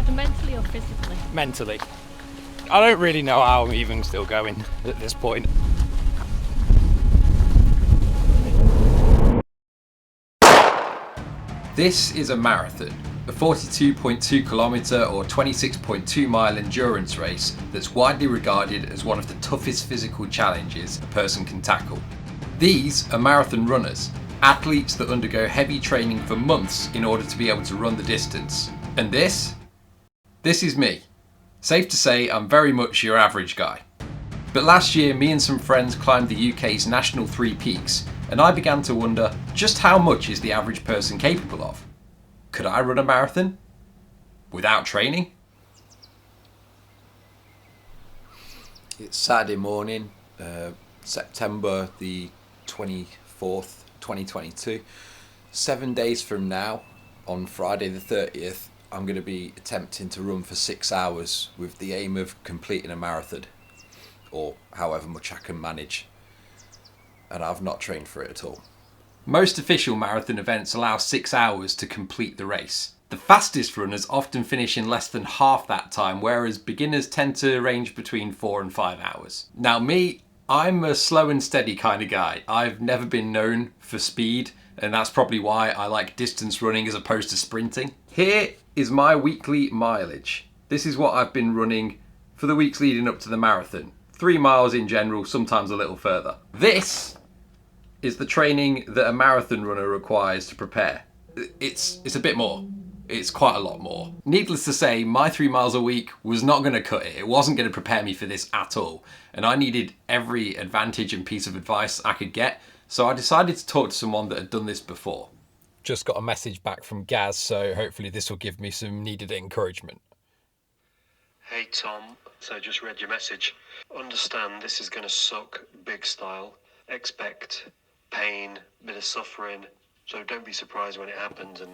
Rather mentally or physically? Mentally. I don't really know how I'm even still going at this point. This is a marathon, a 42.2 kilometre or 26.2 mile endurance race that's widely regarded as one of the toughest physical challenges a person can tackle. These are marathon runners, athletes that undergo heavy training for months in order to be able to run the distance. And this is me. Safe to say I'm very much your average guy. But last year me and some friends climbed the UK's National Three Peaks, and I began to wonder just how much is the average person capable of? Could I run a marathon without training? It's Saturday morning, September the 24th, 2022. 7 days from now, on Friday the 30th, I'm going to be attempting to run for 6 hours with the aim of completing a marathon, or however much I can manage. And I've not trained for it at all. Most official marathon events allow 6 hours to complete the race. The fastest runners often finish in less than half that time, whereas beginners tend to range between 4 and 5 hours. Now me, I'm a slow and steady kind of guy. I've never been known for speed, and that's probably why I like distance running as opposed to sprinting. Here is my weekly mileage. This is what I've been running for the weeks leading up to the marathon. 3 miles in general, sometimes a little further. This is the training that a marathon runner requires to prepare. It's a bit more. It's quite a lot more. Needless to say, my 3 miles a week was not going to cut it. It wasn't going to prepare me for this at all. And I needed every advantage and piece of advice I could get. So I decided to talk to someone that had done this before. Just got a message back from Gaz, so hopefully this will give me some needed encouragement. Hey Tom, so just read your message. Understand this is going to suck big style. Expect pain, bit of suffering, so don't be surprised when it happens and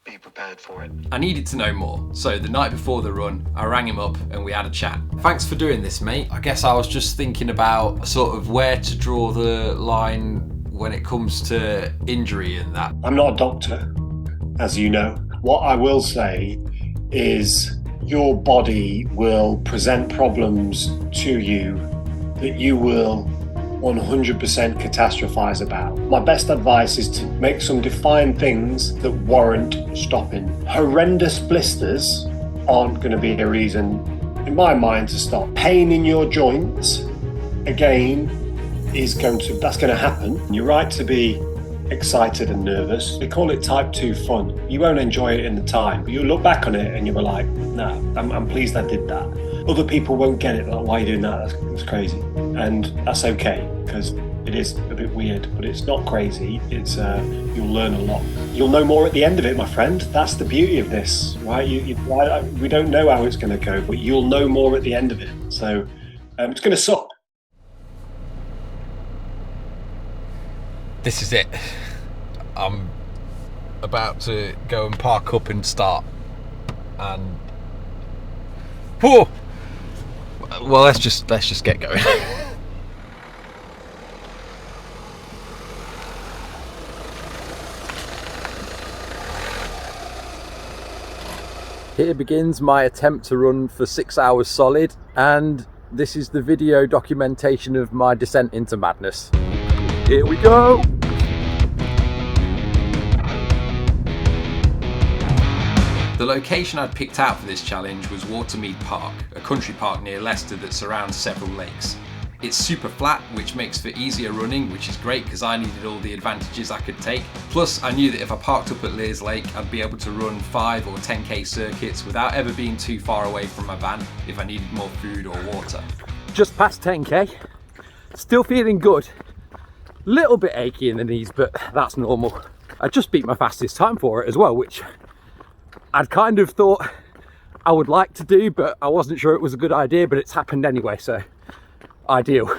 be prepared for it. I needed to know more, so the night before the run, I rang him up and we had a chat. Thanks for doing this, mate. I guess I was just thinking about sort of where to draw the line when it comes to injury and that. I'm not a doctor, as you know. What I will say is your body will present problems to you that you will 100% catastrophize about. My best advice is to make some defined things that warrant stopping. Horrendous blisters aren't going to be a reason, in my mind, to stop. Pain in your joints, again, that's going to happen. You're right to be excited and nervous. They call it type 2 fun. You won't enjoy it in the time, but you'll look back on it and you'll be like, no, I'm pleased I did that. Other people won't get it, like, why are you doing that? That's crazy. And that's okay, because it is a bit weird, but it's not crazy. It's you'll learn a lot. You'll know more at the end of it, my friend. That's the beauty of this, right? We don't know how it's going to go, but you'll know more at the end of it. So it's going to suck. This is it. I'm about to go and park up and start. And whoa! Well, let's just get going. Here begins my attempt to run for 6 hours solid, and this is the video documentation of my descent into madness. Here we go! The location I'd picked out for this challenge was Watermead Park, a country park near Leicester that surrounds several lakes. It's super flat, which makes for easier running, which is great because I needed all the advantages I could take. Plus, I knew that if I parked up at Lears Lake, I'd be able to run 5 or 10k circuits without ever being too far away from my van if I needed more food or water. Just past 10k, still feeling good. Little bit achy in the knees, but that's normal. I just beat my fastest time for it as well, which I'd kind of thought I would like to do, but I wasn't sure it was a good idea, but it's happened anyway, so ideal.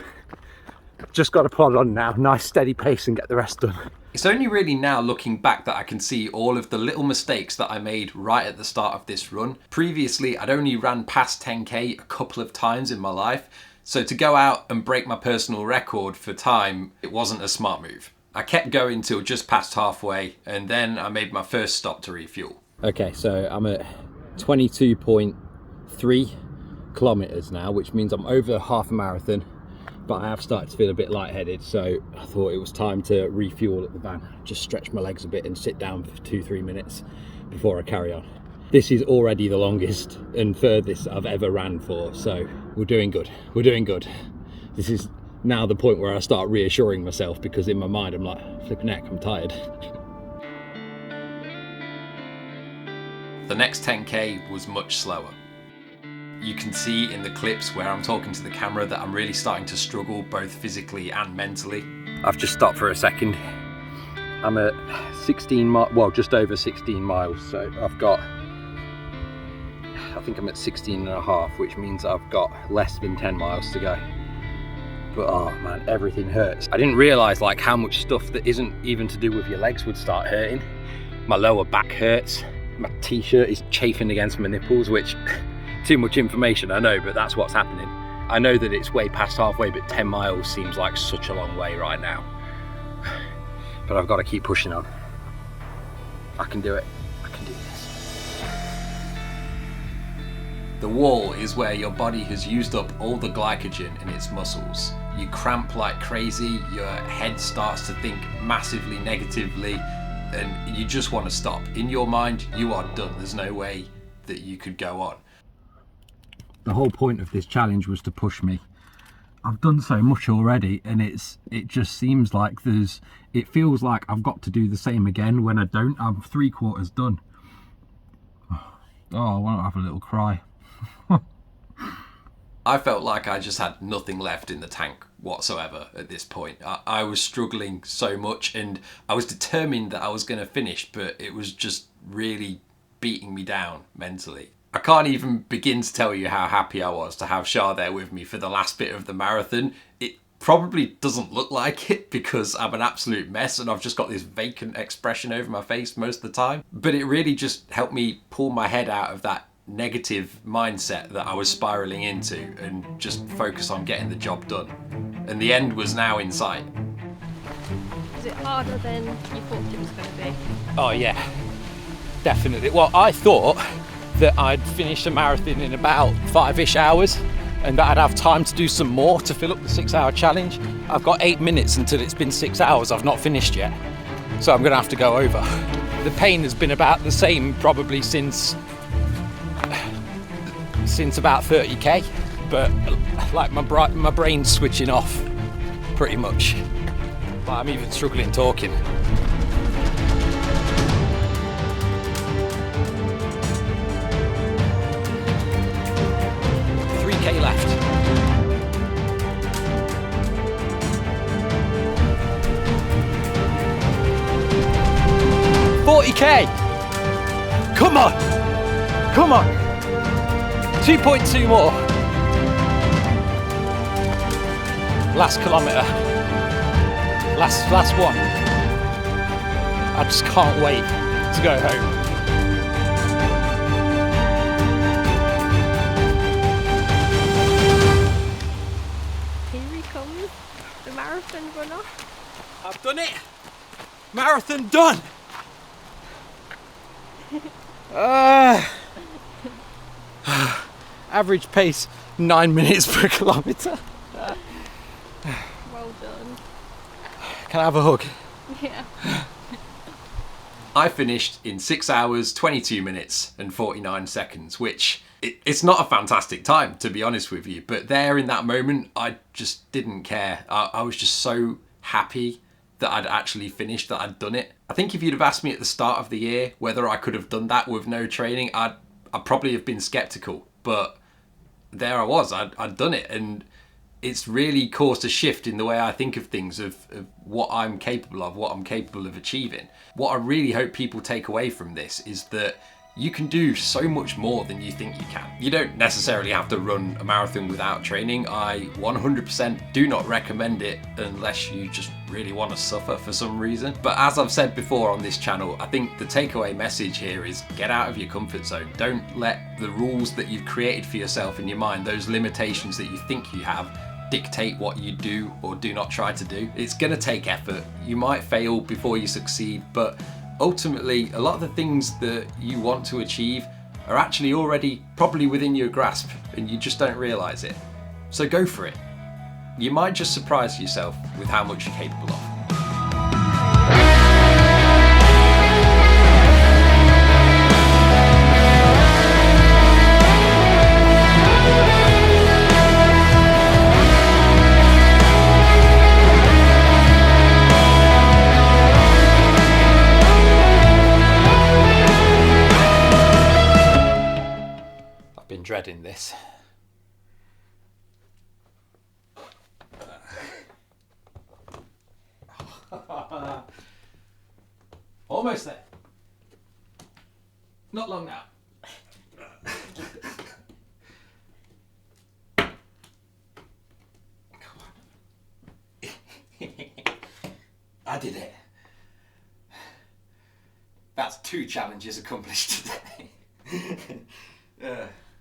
Just got to plod on now, nice steady pace and get the rest done. It's only really now looking back that I can see all of the little mistakes that I made right at the start of this run. Previously, I'd only ran past 10k a couple of times in my life, so to go out and break my personal record for time, it wasn't a smart move. I kept going till just past halfway, and then I made my first stop to refuel. Okay, so I'm at 22.3 kilometers now, which means I'm over half a marathon, but I have started to feel a bit lightheaded, so I thought it was time to refuel at the van, just stretch my legs a bit and sit down for 2-3 minutes before I carry on. This is already the longest and furthest I've ever ran for, so we're doing good. We're doing good. This is now the point where I start reassuring myself, because in my mind I'm like, flipping heck, I'm tired. The next 10k was much slower. You can see in the clips where I'm talking to the camera that I'm really starting to struggle both physically and mentally. I've just stopped for a second. I'm at 16 miles, well, just over 16 miles, so I think I'm at 16 and a half, which means I've got less than 10 miles to go. But oh man, everything hurts. I didn't realise like how much stuff that isn't even to do with your legs would start hurting. My lower back hurts. My t-shirt is chafing against my nipples, which, too much information, I know, but that's what's happening. I know that it's way past halfway, but 10 miles seems like such a long way right now. But I've got to keep pushing on. I can do it. I can do this. The wall is where your body has used up all the glycogen in its muscles. You cramp like crazy, your head starts to think massively negatively, and you just want to stop. In your mind, you are done. There's no way that you could go on. The whole point of this challenge was to push me. I've done so much already, and it just seems like it feels like I've got to do the same again when I don't. I'm 3/4 done. Oh, I want to have a little cry. I felt like I just had nothing left in the tank whatsoever at this point. I was struggling so much, and I was determined that I was going to finish, but it was just really beating me down mentally. I can't even begin to tell you how happy I was to have Shah there with me for the last bit of the marathon. It probably doesn't look like it because I'm an absolute mess and I've just got this vacant expression over my face most of the time. But it really just helped me pull my head out of that negative mindset that I was spiraling into and just focus on getting the job done. And the end was now in sight. Was it harder than you thought it was going to be? Oh yeah, definitely. Well, I thought that I'd finish the marathon in about 5-ish hours and that I'd have time to do some more to fill up the 6-hour challenge. I've got 8 minutes until it's been 6 hours. I've not finished yet, so I'm gonna have to go over. The pain has been about the same probably since about 30k, but like my brain's switching off pretty much. But I'm even struggling talking. 3k left. 40k! Come on! Come on! 2.2 more. Last kilometre. Last one. I just can't wait to go home. Here he comes, the marathon runner. I've done it! Marathon done! Average pace 9 minutes per kilometre. Well done. Can I have a hug? Yeah. I finished in 6 hours, 22 minutes and 49 seconds, which it's not a fantastic time, to be honest with you. But there in that moment, I just didn't care. I was just so happy that I'd actually finished, that I'd done it. I think if you'd have asked me at the start of the year whether I could have done that with no training, I'd probably have been skeptical. But there I was, I'd done it. And it's really caused a shift in the way I think of things, of what I'm capable of, what I'm capable of achieving. What I really hope people take away from this is that you can do so much more than you think you can. You don't necessarily have to run a marathon without training. I 100% do not recommend it unless you just really want to suffer for some reason. But as I've said before on this channel, I think the takeaway message here is get out of your comfort zone. Don't let the rules that you've created for yourself in your mind, those limitations that you think you have, dictate what you do or do not try to do. It's gonna take effort. You might fail before you succeed, but ultimately, a lot of the things that you want to achieve are actually already probably within your grasp and you just don't realise it. So go for it. You might just surprise yourself with how much you're capable of. I've been dreading this. Almost there. Not long now. Come on. I did it. That's 2 challenges accomplished today.